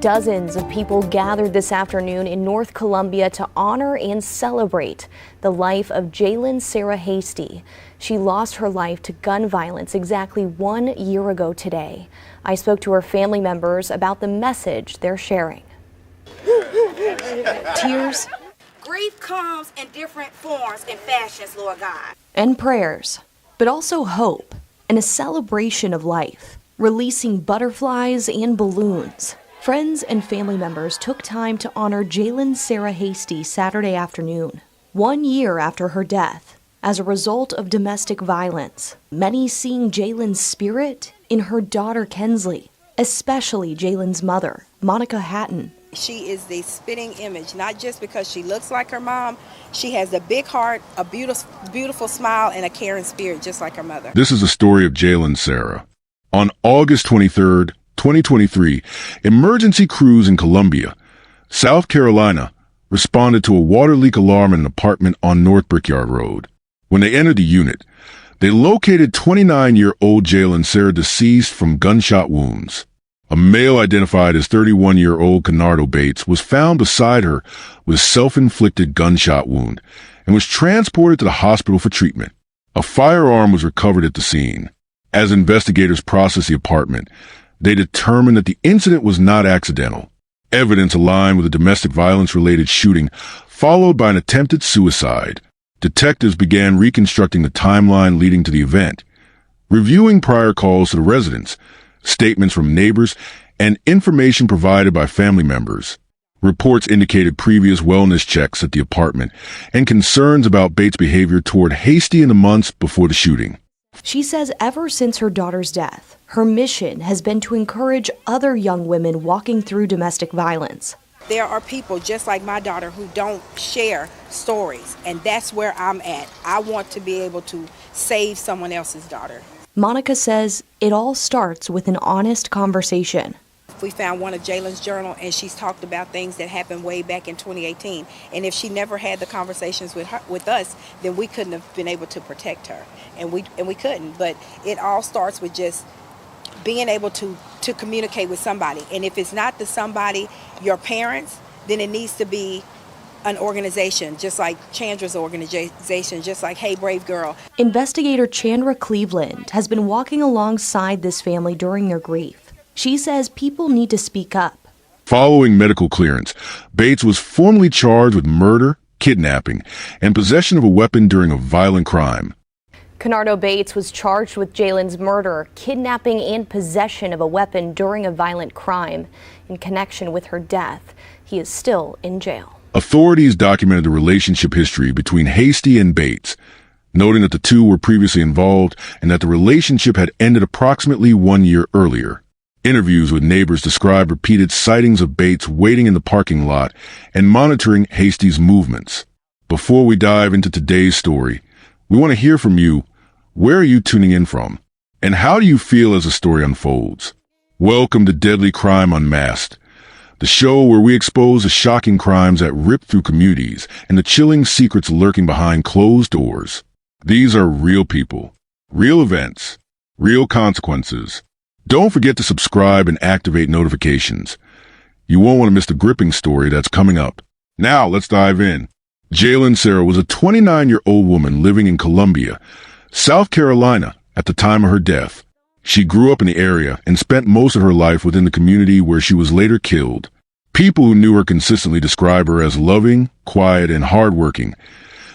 Dozens of people gathered this afternoon in North Columbia to honor and celebrate the life of Jalen Sarah Hasty. She lost her life to gun violence exactly 1 year ago today. I spoke to her family members about the message they're sharing. Tears. Grief comes in different forms and fashions, Lord God. And prayers, but also hope and a celebration of life, releasing butterflies and balloons. Friends and family members took time to honor Jalen Sarah Hasty Saturday afternoon, 1 year after her death, as a result of domestic violence. Many seeing Jalen's spirit in her daughter Kensley, especially Jalen's mother, Monica Hatton. She is the spitting image, not just because she looks like her mom. She has a big heart, a beautiful smile, and a caring spirit, just like her mother. This is the story of Jalen Sarah. On August 23rd, 2023, emergency crews in Columbia, South Carolina, responded to a water leak alarm in an apartment on North Brickyard Road. When they entered the unit, they located 29-year-old Jalen Sarah deceased from gunshot wounds. A male identified as 31-year-old Kenardo Bates was found beside her with a self-inflicted gunshot wound and was transported to the hospital for treatment. A firearm was recovered at the scene. As investigators processed the apartment, they determined that the incident was not accidental. Evidence aligned with a domestic violence-related shooting, followed by an attempted suicide. Detectives began reconstructing the timeline leading to the event, reviewing prior calls to the residents, statements from neighbors, and information provided by family members. Reports indicated previous wellness checks at the apartment and concerns about Bates' behavior toward Hasty in the months before the shooting. She says ever since her daughter's death, her mission has been to encourage other young women walking through domestic violence. There are people just like my daughter who don't share stories, and that's where I'm at. I want to be able to save someone else's daughter. Monica says it all starts with an honest conversation. We found one of Jalen's journal, and she's talked about things that happened way back in 2018. And if she never had the conversations with us, then we couldn't have been able to protect her, and we couldn't. But it all starts with just being able to communicate with somebody. And if it's not the somebody, your parents, then it needs to be an organization, just like Chandra's organization, just like Hey Brave Girl. Investigator Chandra Cleveland has been walking alongside this family during their grief. She says people need to speak up. Following medical clearance, Bates was formally charged with murder, kidnapping, and possession of a weapon during a violent crime. Kenardo Bates was charged with Jalen's murder, kidnapping, and possession of a weapon during a violent crime. In connection with her death, he is still in jail. Authorities documented the relationship history between Hasty and Bates, noting that the two were previously involved and that the relationship had ended approximately 1 year earlier. Interviews with neighbors describe repeated sightings of Bates waiting in the parking lot and monitoring Hasty's movements. Before we dive into today's story, we want to hear from you. Where are you tuning in from? And how do you feel as the story unfolds? Welcome to Deadly Crime Unmasked, the show where we expose the shocking crimes that rip through communities and the chilling secrets lurking behind closed doors. These are real people, real events, real consequences. Don't forget to subscribe and activate notifications. You won't want to miss the gripping story that's coming up. Now, let's dive in. Jalen Sarah was a 29-year-old woman living in Columbia, South Carolina, at the time of her death. She grew up in the area and spent most of her life within the community where she was later killed. People who knew her consistently describe her as loving, quiet, and hardworking,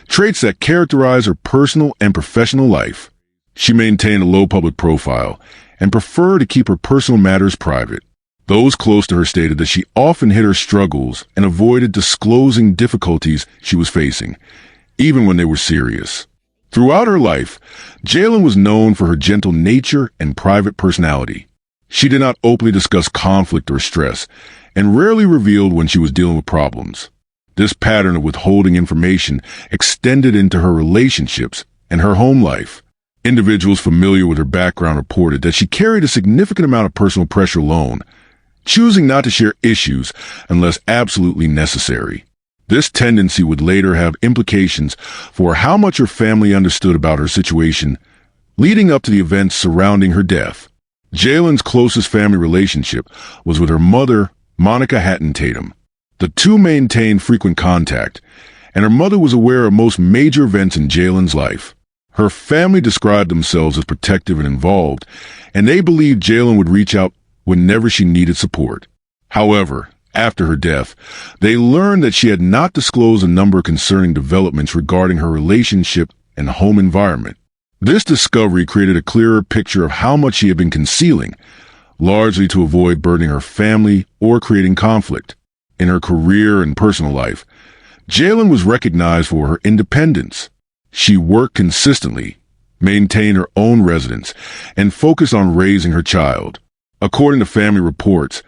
traits that characterize her personal and professional life. She maintained a low public profile and preferred to keep her personal matters private. Those close to her stated that she often hid her struggles and avoided disclosing difficulties she was facing, even when they were serious. Throughout her life, Jalen was known for her gentle nature and private personality. She did not openly discuss conflict or stress, and rarely revealed when she was dealing with problems. This pattern of withholding information extended into her relationships and her home life. Individuals familiar with her background reported that she carried a significant amount of personal pressure alone, choosing not to share issues unless absolutely necessary. This tendency would later have implications for how much her family understood about her situation, leading up to the events surrounding her death. Jalen's closest family relationship was with her mother, Monica Hatton Tatum. The two maintained frequent contact, and her mother was aware of most major events in Jalen's life. Her family described themselves as protective and involved, and they believed Jalen would reach out whenever she needed support. However, after her death, they learned that she had not disclosed a number concerning developments regarding her relationship and home environment. This discovery created a clearer picture of how much she had been concealing, largely to avoid burdening her family or creating conflict. In her career and personal life, Jalen was recognized for her independence. She worked consistently, maintained her own residence, and focused on raising her child. According to family reports,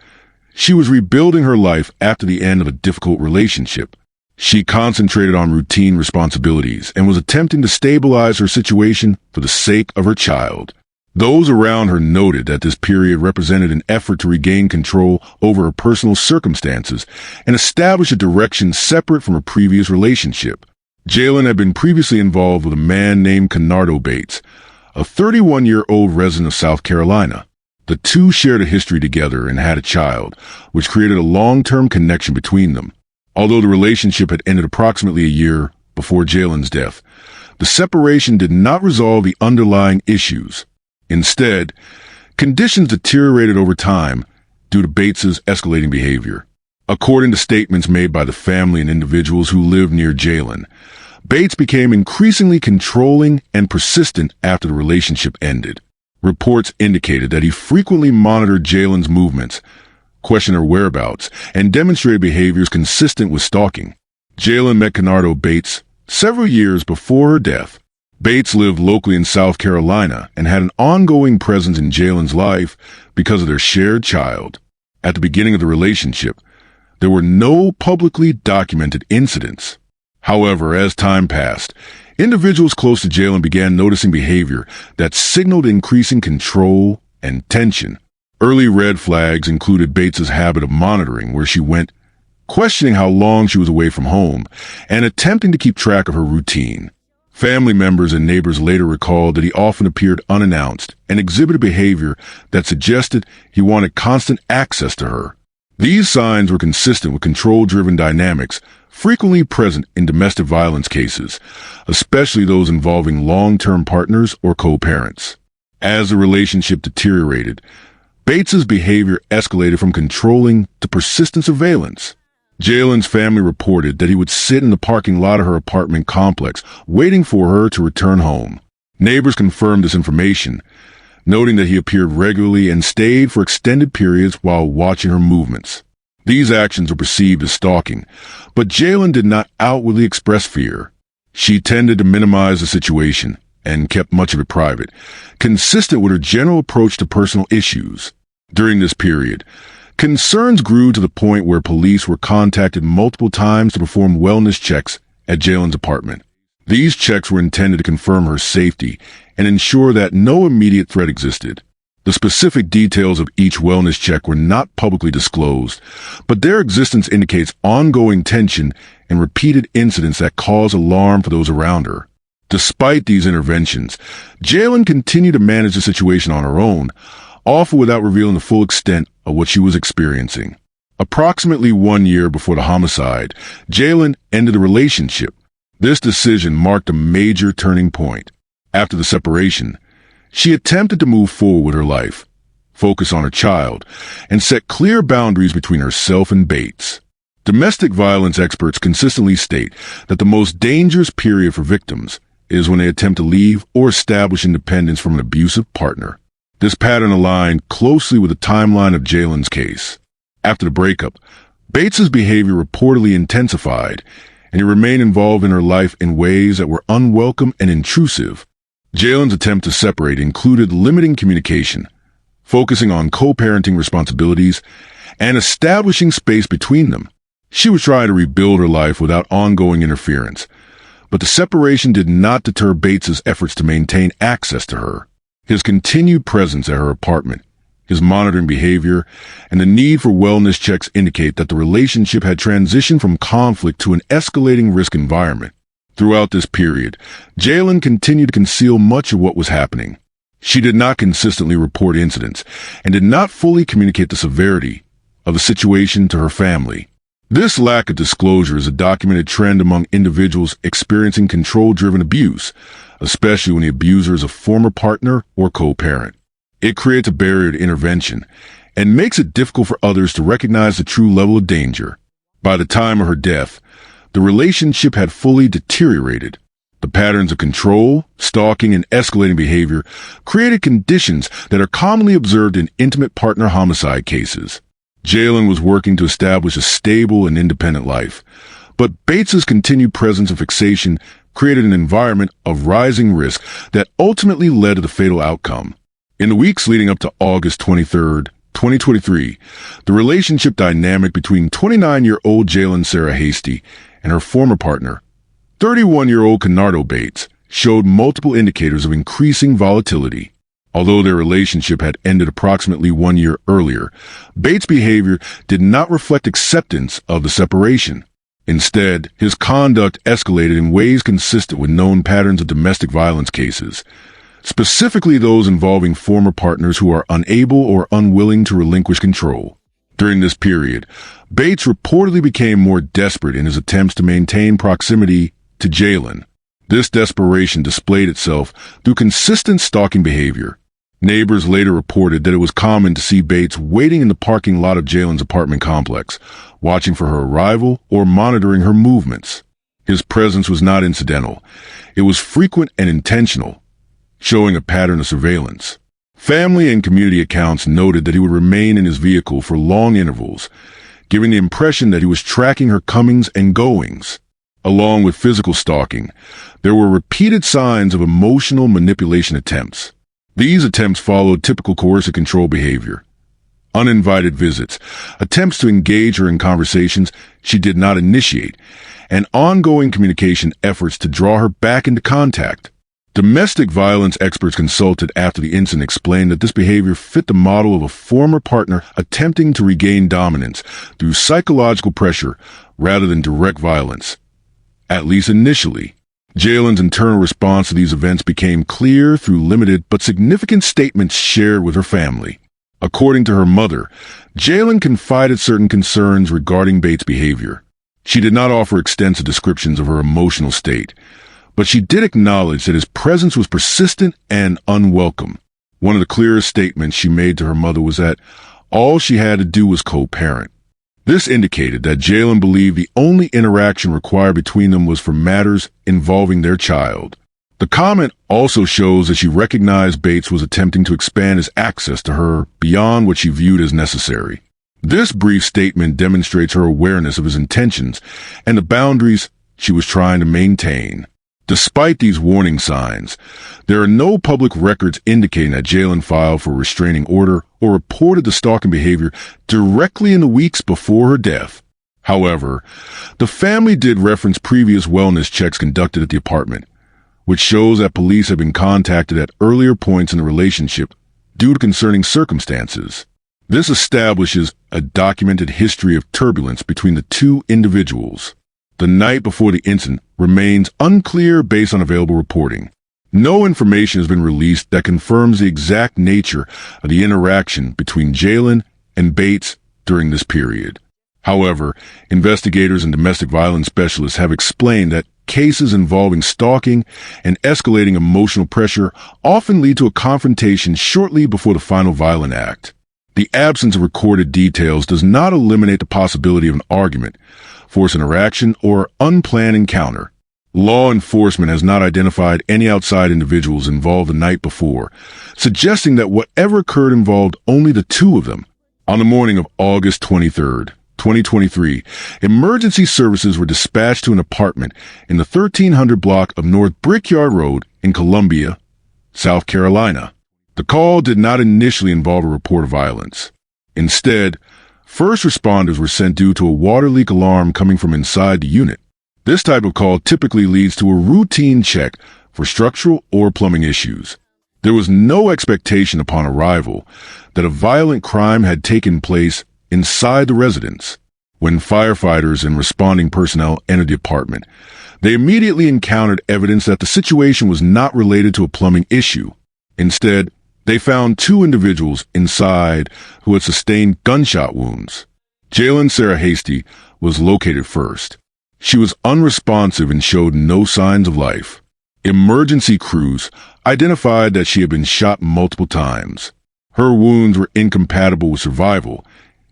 she was rebuilding her life after the end of a difficult relationship. She concentrated on routine responsibilities and was attempting to stabilize her situation for the sake of her child. Those around her noted that this period represented an effort to regain control over her personal circumstances and establish a direction separate from her previous relationship. Jalen had been previously involved with a man named Kenardo Bates, a 31-year-old resident of South Carolina. The two shared a history together and had a child, which created a long-term connection between them. Although the relationship had ended approximately a year before Jalen's death, the separation did not resolve the underlying issues. Instead, conditions deteriorated over time due to Bates's escalating behavior. According to statements made by the family and individuals who lived near Jalen, Bates became increasingly controlling and persistent after the relationship ended. Reports indicated that he frequently monitored Jalen's movements, questioned her whereabouts, and demonstrated behaviors consistent with stalking. Jalen met Kenardo Bates several years before her death. Bates lived locally in South Carolina and had an ongoing presence in Jalen's life because of their shared child. At the beginning of the relationship, there were no publicly documented incidents. However, as time passed, individuals close to Jalen began noticing behavior that signaled increasing control and tension. Early red flags included Bates's habit of monitoring where she went, questioning how long she was away from home, and attempting to keep track of her routine. Family members and neighbors later recalled that he often appeared unannounced and exhibited behavior that suggested he wanted constant access to her. These signs were consistent with control-driven dynamics frequently present in domestic violence cases, especially those involving long-term partners or co-parents. As the relationship deteriorated, Bates's behavior escalated from controlling to persistent surveillance. Jalen's family reported that he would sit in the parking lot of her apartment complex, waiting for her to return home. Neighbors confirmed this information, noting that he appeared regularly and stayed for extended periods while watching her movements. These actions were perceived as stalking, but Jalen did not outwardly express fear. She tended to minimize the situation and kept much of it private, consistent with her general approach to personal issues. During this period, concerns grew to the point where police were contacted multiple times to perform wellness checks at Jalen's apartment. These checks were intended to confirm her safety and ensure that no immediate threat existed. The specific details of each wellness check were not publicly disclosed, but their existence indicates ongoing tension and repeated incidents that cause alarm for those around her. Despite these interventions, Jalen continued to manage the situation on her own, often without revealing the full extent of what she was experiencing. Approximately 1 year before the homicide, Jalen ended the relationship. This decision marked a major turning point. After the separation, she attempted to move forward with her life, focus on her child, and set clear boundaries between herself and Bates. Domestic violence experts consistently state that the most dangerous period for victims is when they attempt to leave or establish independence from an abusive partner. This pattern aligned closely with the timeline of Jalen's case. After the breakup, Bates's behavior reportedly intensified, and he remained involved in her life in ways that were unwelcome and intrusive. Jalen's attempt to separate included limiting communication, focusing on co-parenting responsibilities, and establishing space between them. She was trying to rebuild her life without ongoing interference, but the separation did not deter Bates's efforts to maintain access to her. His continued presence at her apartment, his monitoring behavior, and the need for wellness checks indicate that the relationship had transitioned from conflict to an escalating risk environment. Throughout this period, Jalen continued to conceal much of what was happening. She did not consistently report incidents and did not fully communicate the severity of the situation to her family. This lack of disclosure is a documented trend among individuals experiencing control-driven abuse, especially when the abuser is a former partner or co-parent. It creates a barrier to intervention and makes it difficult for others to recognize the true level of danger. By the time of her death, the relationship had fully deteriorated. The patterns of control, stalking, and escalating behavior created conditions that are commonly observed in intimate partner homicide cases. Jaylen was working to establish a stable and independent life, but Bates's continued presence and fixation created an environment of rising risk that ultimately led to the fatal outcome. In the weeks leading up to August 23, 2023, the relationship dynamic between 29-year-old Jaylen Sarah Hasty and her former partner, 31-year-old Kenardo Bates, showed multiple indicators of increasing volatility. Although their relationship had ended approximately 1 year earlier, Bates' behavior did not reflect acceptance of the separation. Instead, his conduct escalated in ways consistent with known patterns of domestic violence cases, specifically those involving former partners who are unable or unwilling to relinquish control. During this period, Bates reportedly became more desperate in his attempts to maintain proximity to Jaylen. This desperation displayed itself through consistent stalking behavior. Neighbors later reported that it was common to see Bates waiting in the parking lot of Jaylen's apartment complex, watching for her arrival or monitoring her movements. His presence was not incidental. It was frequent and intentional, showing a pattern of surveillance. Family and community accounts noted that he would remain in his vehicle for long intervals, giving the impression that he was tracking her comings and goings. Along with physical stalking, there were repeated signs of emotional manipulation attempts. These attempts followed typical coercive control behavior. Uninvited visits, attempts to engage her in conversations she did not initiate, and ongoing communication efforts to draw her back into contact. Domestic violence experts consulted after the incident explained that this behavior fit the model of a former partner attempting to regain dominance through psychological pressure rather than direct violence. At least initially, Jaylen's internal response to these events became clear through limited but significant statements shared with her family. According to her mother, Jaylen confided certain concerns regarding Bates' behavior. She did not offer extensive descriptions of her emotional state, but she did acknowledge that his presence was persistent and unwelcome. One of the clearest statements she made to her mother was that all she had to do was co-parent. This indicated that Jaylen believed the only interaction required between them was for matters involving their child. The comment also shows that she recognized Bates was attempting to expand his access to her beyond what she viewed as necessary. This brief statement demonstrates her awareness of his intentions and the boundaries she was trying to maintain. Despite these warning signs, there are no public records indicating that Jaylen filed for a restraining order or reported the stalking behavior directly in the weeks before her death. However, the family did reference previous wellness checks conducted at the apartment, which shows that police have been contacted at earlier points in the relationship due to concerning circumstances. This establishes a documented history of turbulence between the two individuals. The night before the incident remains unclear based on available reporting. No information has been released that confirms the exact nature of the interaction between Jaylen and Bates during this period. However, investigators and domestic violence specialists have explained that cases involving stalking and escalating emotional pressure often lead to a confrontation shortly before the final violent act. The absence of recorded details does not eliminate the possibility of an argument, forced interaction, or unplanned encounter. Law enforcement has not identified any outside individuals involved the night before, suggesting that whatever occurred involved only the two of them. On the morning of August 23, 2023, emergency services were dispatched to an apartment in the 1300 block of North Brickyard Road in Columbia, South Carolina. The call did not initially involve a report of violence. Instead, first responders were sent due to a water leak alarm coming from inside the unit. This type of call typically leads to a routine check for structural or plumbing issues. There was no expectation upon arrival that a violent crime had taken place inside the residence. When firefighters and responding personnel entered the apartment, they immediately encountered evidence that the situation was not related to a plumbing issue. Instead, they found two individuals inside who had sustained gunshot wounds. Jalen Sarah Hasty was located first. She was unresponsive and showed no signs of life. Emergency crews identified that she had been shot multiple times. Her wounds were incompatible with survival,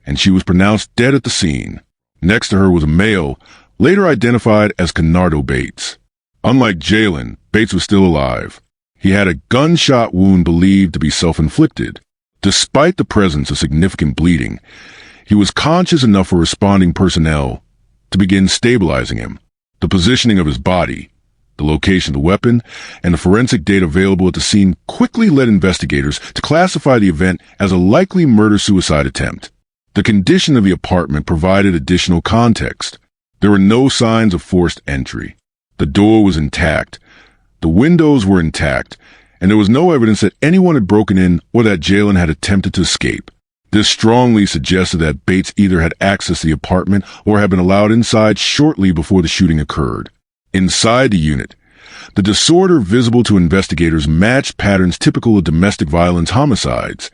and she was pronounced dead at the scene. Next to her was a male, later identified as Kenardo Bates. Unlike Jalen, Bates was still alive. He had a gunshot wound believed to be self-inflicted. Despite the presence of significant bleeding, he was conscious enough for responding personnel to begin stabilizing him. The positioning of his body, the location of the weapon, and the forensic data available at the scene quickly led investigators to classify the event as a likely murder-suicide attempt. The condition of the apartment provided additional context. There were no signs of forced entry. The door was intact. The windows were intact, and there was no evidence that anyone had broken in or that Jalen had attempted to escape. This strongly suggested that Bates either had accessed the apartment or had been allowed inside shortly before the shooting occurred. Inside the unit, the disorder visible to investigators matched patterns typical of domestic violence homicides: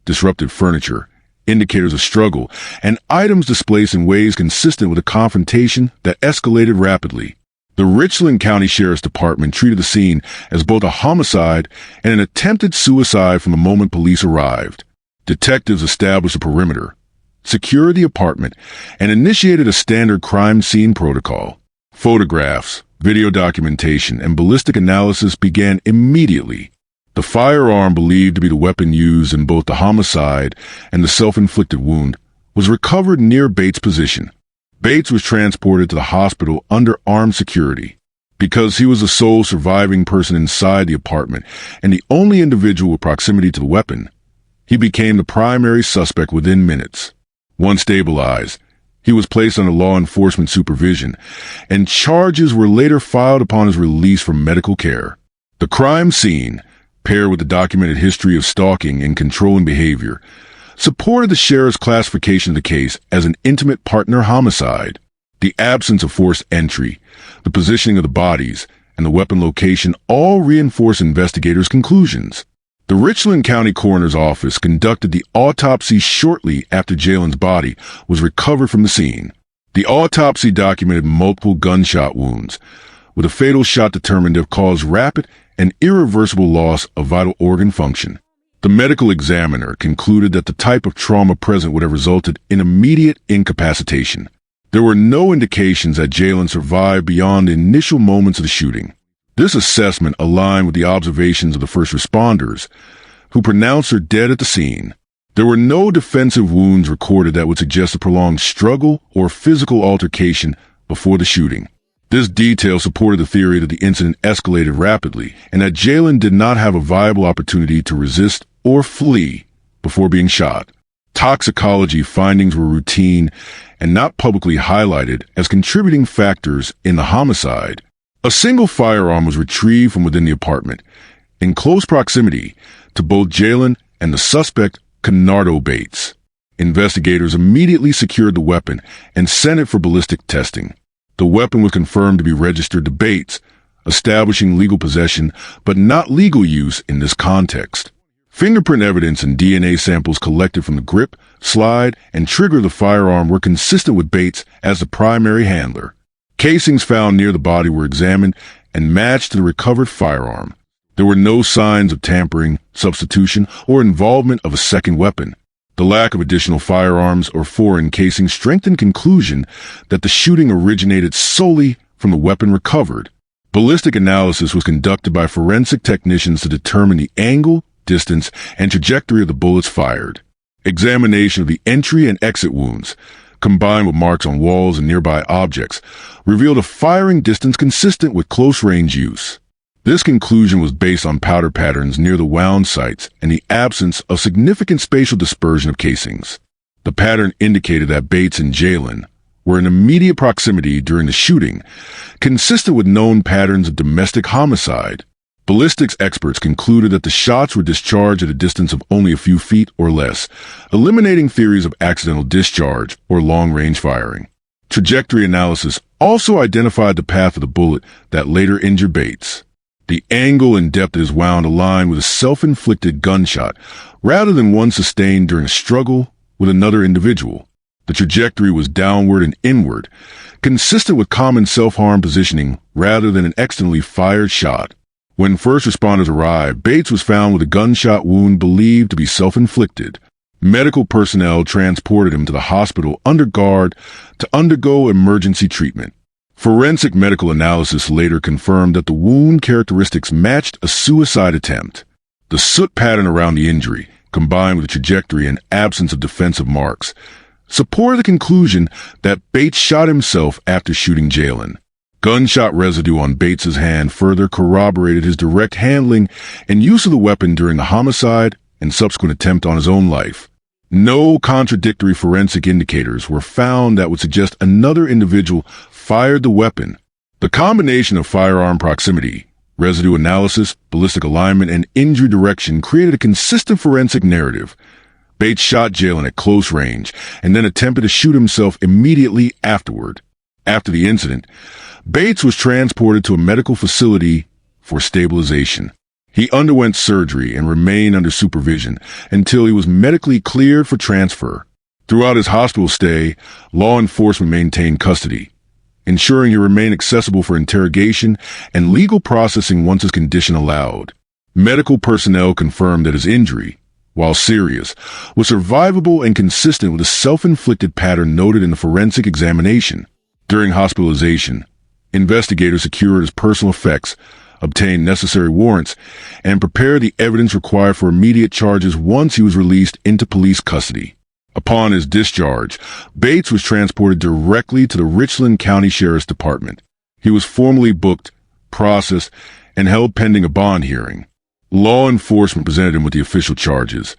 disrupted furniture, indicators of struggle, and items displaced in ways consistent with a confrontation that escalated rapidly. The Richland County Sheriff's Department treated the scene as both a homicide and an attempted suicide from the moment police arrived. Detectives established a perimeter, secured the apartment, and initiated a standard crime scene protocol. Photographs, video documentation, and ballistic analysis began immediately. The firearm believed to be the weapon used in both the homicide and the self-inflicted wound was recovered near Bates' position. Bates was transported to the hospital under armed security. Because he was the sole surviving person inside the apartment and the only individual with proximity to the weapon, he became the primary suspect within minutes. Once stabilized, he was placed under law enforcement supervision, and charges were later filed upon his release from medical care. The crime scene, paired with the documented history of stalking and controlling behavior, supported the sheriff's classification of the case as an intimate partner homicide. The absence of forced entry, the positioning of the bodies, and the weapon location all reinforce investigators' conclusions. The Richland County Coroner's Office conducted the autopsy shortly after Jalen's body was recovered from the scene. The autopsy documented multiple gunshot wounds, with a fatal shot determined to have caused rapid and irreversible loss of vital organ function. The medical examiner concluded that the type of trauma present would have resulted in immediate incapacitation. There were no indications that Jalen survived beyond the initial moments of the shooting. This assessment aligned with the observations of the first responders, who pronounced her dead at the scene. There were no defensive wounds recorded that would suggest a prolonged struggle or physical altercation before the shooting. This detail supported the theory that the incident escalated rapidly and that Jalen did not have a viable opportunity to resist or flee before being shot. Toxicology findings were routine and not publicly highlighted as contributing factors in the homicide. A single firearm was retrieved from within the apartment, in close proximity to both Jalen and the suspect, Kenardo Bates. Investigators immediately secured the weapon and sent it for ballistic testing. The weapon was confirmed to be registered to Bates, establishing legal possession but not legal use in this context. Fingerprint evidence and DNA samples collected from the grip, slide, and trigger of the firearm were consistent with Bates as the primary handler. Casings found near the body were examined and matched to the recovered firearm. There were no signs of tampering, substitution, or involvement of a second weapon. The lack of additional firearms or foreign casings strengthened conclusion that the shooting originated solely from the weapon recovered. Ballistic analysis was conducted by forensic technicians to determine the angle, distance, and trajectory of the bullets fired. Examination of the entry and exit wounds, combined with marks on walls and nearby objects, revealed a firing distance consistent with close-range use. This conclusion was based on powder patterns near the wound sites and the absence of significant spatial dispersion of casings. The pattern indicated that Bates and Jalen were in immediate proximity during the shooting, consistent with known patterns of domestic homicide. Ballistics experts concluded that the shots were discharged at a distance of only a few feet or less, eliminating theories of accidental discharge or long-range firing. Trajectory analysis also identified the path of the bullet that later injured Bates. The angle and depth of his wound aligned with a self-inflicted gunshot, rather than one sustained during a struggle with another individual. The trajectory was downward and inward, consistent with common self-harm positioning rather than an externally fired shot. When first responders arrived, Bates was found with a gunshot wound believed to be self-inflicted. Medical personnel transported him to the hospital under guard to undergo emergency treatment. Forensic medical analysis later confirmed that the wound characteristics matched a suicide attempt. The soot pattern around the injury, combined with the trajectory and absence of defensive marks, supported the conclusion that Bates shot himself after shooting Jaylen. Gunshot residue on Bates's hand further corroborated his direct handling and use of the weapon during the homicide and subsequent attempt on his own life. No contradictory forensic indicators were found that would suggest another individual fired the weapon. The combination of firearm proximity, residue analysis, ballistic alignment, and injury direction created a consistent forensic narrative. Bates shot Jaylen at close range and then attempted to shoot himself immediately afterward. After the incident, Bates was transported to a medical facility for stabilization. He underwent surgery and remained under supervision until he was medically cleared for transfer. Throughout his hospital stay, law enforcement maintained custody, ensuring he remained accessible for interrogation and legal processing once his condition allowed. Medical personnel confirmed that his injury, while serious, was survivable and consistent with a self-inflicted pattern noted in the forensic examination. During hospitalization, investigators secured his personal effects, obtained necessary warrants, and prepared the evidence required for immediate charges once he was released into police custody. Upon his discharge, Bates was transported directly to the Richland County Sheriff's Department. He was formally booked, processed, and held pending a bond hearing. Law enforcement presented him with the official charges,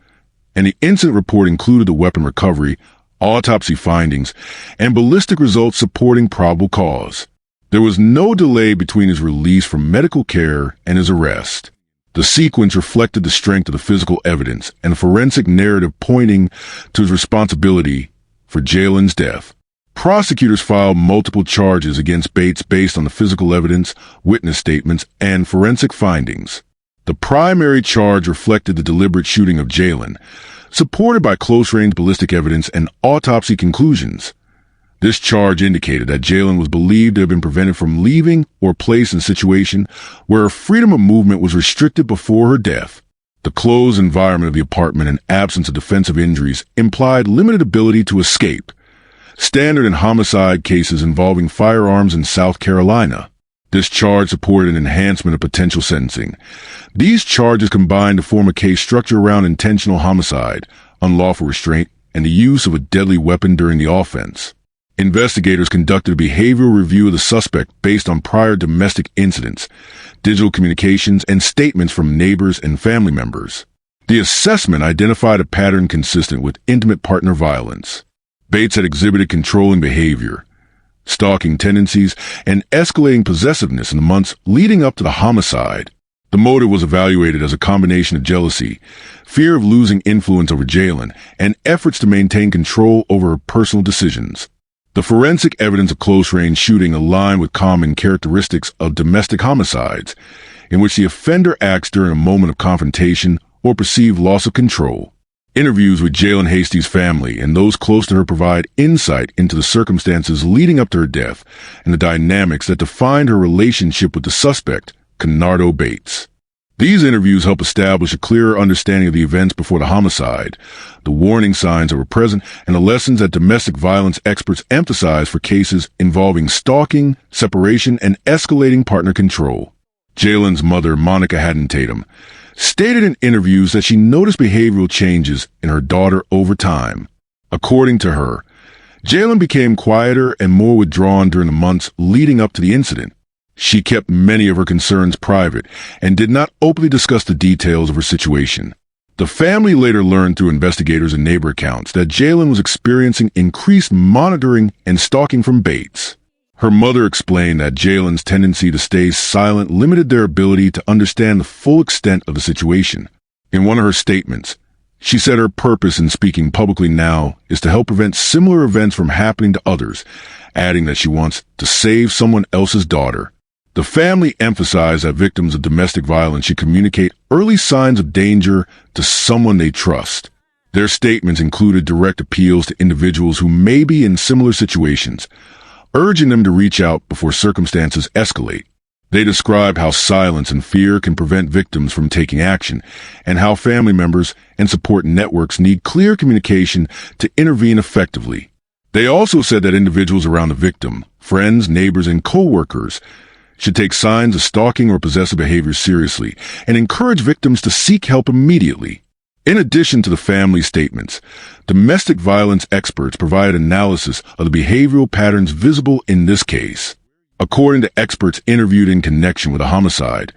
and the incident report included the weapon recovery, autopsy findings, and ballistic results supporting probable cause. There was no delay between his release from medical care and his arrest. The sequence reflected the strength of the physical evidence and the forensic narrative pointing to his responsibility for Jaylen's death. Prosecutors filed multiple charges against Bates based on the physical evidence, witness statements, and forensic findings. The primary charge reflected the deliberate shooting of Jaylen, supported by close-range ballistic evidence and autopsy conclusions. This charge indicated that Jaylen was believed to have been prevented from leaving or placed in a situation where her freedom of movement was restricted before her death. The closed environment of the apartment and absence of defensive injuries implied limited ability to escape, standard in homicide cases involving firearms in South Carolina. This charge supported an enhancement of potential sentencing. These charges combined to form a case structure around intentional homicide, unlawful restraint, and the use of a deadly weapon during the offense. Investigators conducted a behavioral review of the suspect based on prior domestic incidents, digital communications, and statements from neighbors and family members. The assessment identified a pattern consistent with intimate partner violence. Bates had exhibited controlling behavior, stalking tendencies, and escalating possessiveness in the months leading up to the homicide. The motive was evaluated as a combination of jealousy, fear of losing influence over Jaylen, and efforts to maintain control over her personal decisions. The forensic evidence of close-range shooting aligned with common characteristics of domestic homicides, in which the offender acts during a moment of confrontation or perceived loss of control. Interviews with Jaylen Hasty's family and those close to her provide insight into the circumstances leading up to her death and the dynamics that defined her relationship with the suspect, Kenardo Bates. These interviews help establish a clearer understanding of the events before the homicide, the warning signs that were present, and the lessons that domestic violence experts emphasize for cases involving stalking, separation, and escalating partner control. Jaylen's mother, Monica Haddon Tatum, stated in interviews that she noticed behavioral changes in her daughter over time. According to her, Jaylen became quieter and more withdrawn during the months leading up to the incident. She kept many of her concerns private and did not openly discuss the details of her situation. The family later learned through investigators and neighbor accounts that Jaylen was experiencing increased monitoring and stalking from Bates. Her mother explained that Jaylen's tendency to stay silent limited their ability to understand the full extent of the situation. In one of her statements, she said her purpose in speaking publicly now is to help prevent similar events from happening to others, adding that she wants to save someone else's daughter. The family emphasized that victims of domestic violence should communicate early signs of danger to someone they trust. Their statements included direct appeals to individuals who may be in similar situations, urging them to reach out before circumstances escalate. They described how silence and fear can prevent victims from taking action, and how family members and support networks need clear communication to intervene effectively. They also said that individuals around the victim, friends, neighbors, and co-workers, should take signs of stalking or possessive behavior seriously and encourage victims to seek help immediately. In addition to the family statements, domestic violence experts provide analysis of the behavioral patterns visible in this case. According to experts interviewed in connection with a homicide,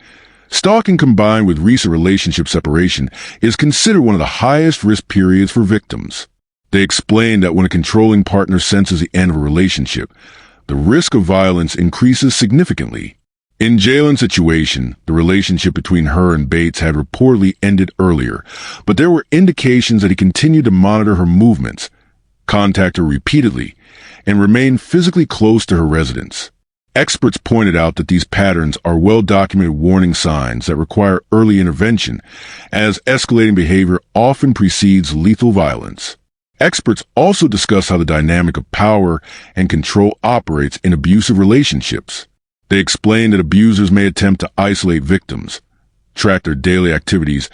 stalking combined with recent relationship separation is considered one of the highest risk periods for victims. They explained that when a controlling partner senses the end of a relationship, the risk of violence increases significantly. In Jalen's situation, the relationship between her and Bates had reportedly ended earlier, but there were indications that he continued to monitor her movements, contact her repeatedly, and remain physically close to her residence. Experts pointed out that these patterns are well-documented warning signs that require early intervention, as escalating behavior often precedes lethal violence. Experts also discuss how the dynamic of power and control operates in abusive relationships. They explain that abusers may attempt to isolate victims, track their daily activities,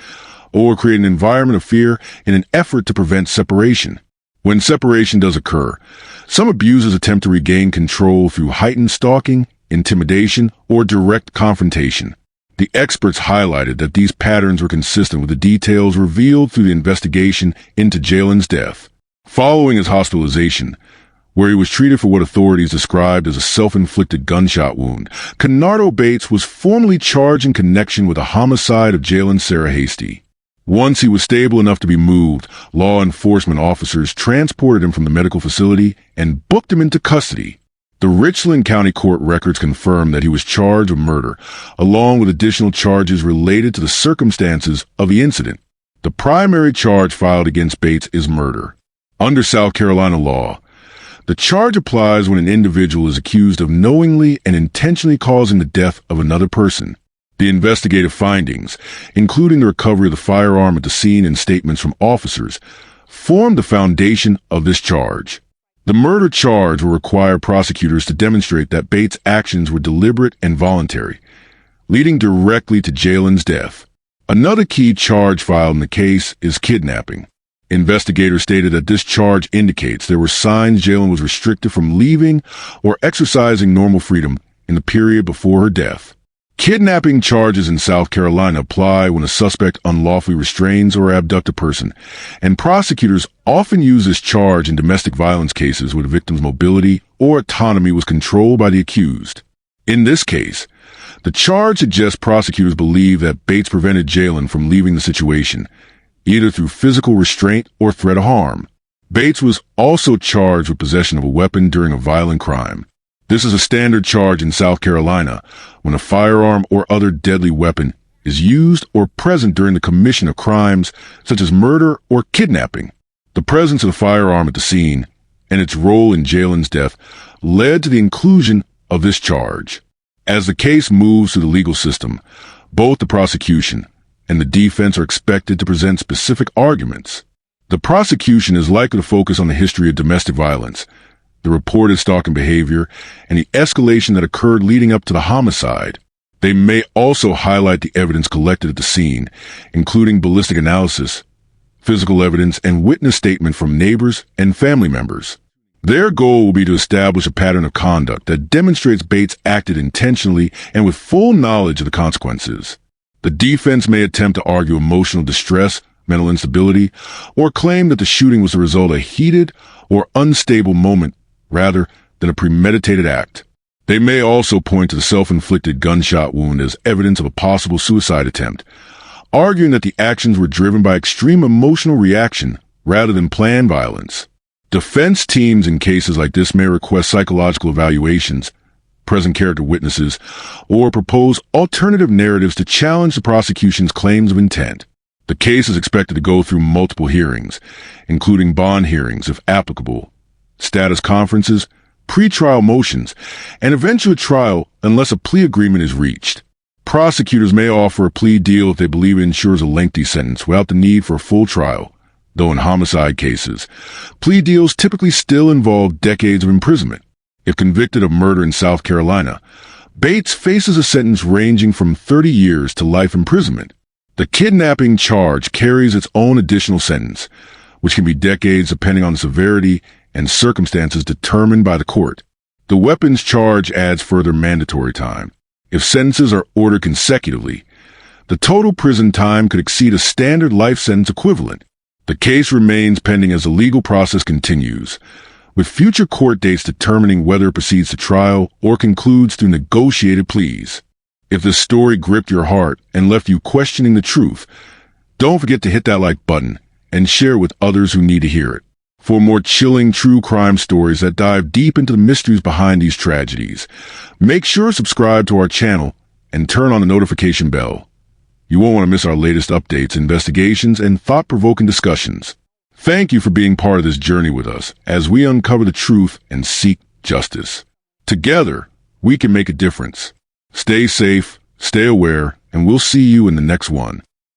or create an environment of fear in an effort to prevent separation. When separation does occur, some abusers attempt to regain control through heightened stalking, intimidation, or direct confrontation. The experts highlighted that these patterns were consistent with the details revealed through the investigation into Jalen's death. Following his hospitalization, where he was treated for what authorities described as a self-inflicted gunshot wound, Kenardo Bates was formally charged in connection with the homicide of Jalen Sarah Hasty. Once he was stable enough to be moved, law enforcement officers transported him from the medical facility and booked him into custody. The Richland County Court records confirm that he was charged with murder, along with additional charges related to the circumstances of the incident. The primary charge filed against Bates is murder. Under South Carolina law, the charge applies when an individual is accused of knowingly and intentionally causing the death of another person. The investigative findings, including the recovery of the firearm at the scene and statements from officers, formed the foundation of this charge. The murder charge will require prosecutors to demonstrate that Bates' actions were deliberate and voluntary, leading directly to Jalen's death. Another key charge filed in the case is kidnapping. Investigators stated that this charge indicates there were signs Jalen was restricted from leaving or exercising normal freedom in the period before her death. Kidnapping charges in South Carolina apply when a suspect unlawfully restrains or abducts a person, and prosecutors often use this charge in domestic violence cases where the victim's mobility or autonomy was controlled by the accused. In this case, the charge suggests prosecutors believe that Bates prevented Jalen from leaving the situation, either through physical restraint or threat of harm. Bates was also charged with possession of a weapon during a violent crime. This is a standard charge in South Carolina when a firearm or other deadly weapon is used or present during the commission of crimes such as murder or kidnapping. The presence of the firearm at the scene and its role in Jalen's death led to the inclusion of this charge. As the case moves through the legal system, both the prosecution and the defense are expected to present specific arguments. The prosecution is likely to focus on the history of domestic violence, the reported stalking behavior, and the escalation that occurred leading up to the homicide. They may also highlight the evidence collected at the scene, including ballistic analysis, physical evidence, and witness statement from neighbors and family members. Their goal will be to establish a pattern of conduct that demonstrates Bates acted intentionally and with full knowledge of the consequences. The defense may attempt to argue emotional distress, mental instability, or claim that the shooting was the result of a heated or unstable moment rather than a premeditated act. They may also point to the self-inflicted gunshot wound as evidence of a possible suicide attempt, arguing that the actions were driven by extreme emotional reaction rather than planned violence. Defense teams in cases like this may request psychological evaluations, present character witnesses, or propose alternative narratives to challenge the prosecution's claims of intent. The case is expected to go through multiple hearings, including bond hearings if applicable, status conferences, pretrial motions, and eventual trial unless a plea agreement is reached. Prosecutors may offer a plea deal if they believe it ensures a lengthy sentence without the need for a full trial, though in homicide cases, plea deals typically still involve decades of imprisonment. If convicted of murder in South Carolina, Bates faces a sentence ranging from 30 years to life imprisonment. The kidnapping charge carries its own additional sentence, which can be decades depending on the severity and circumstances determined by the court. The weapons charge adds further mandatory time. If sentences are ordered consecutively, the total prison time could exceed a standard life sentence equivalent. The case remains pending as the legal process continues, with future court dates determining whether it proceeds to trial or concludes through negotiated pleas. If this story gripped your heart and left you questioning the truth, don't forget to hit that like button and share with others who need to hear it. For more chilling true crime stories that dive deep into the mysteries behind these tragedies, make sure to subscribe to our channel and turn on the notification bell. You won't want to miss our latest updates, investigations, and thought-provoking discussions. Thank you for being part of this journey with us as we uncover the truth and seek justice. Together, we can make a difference. Stay safe, stay aware, and we'll see you in the next one.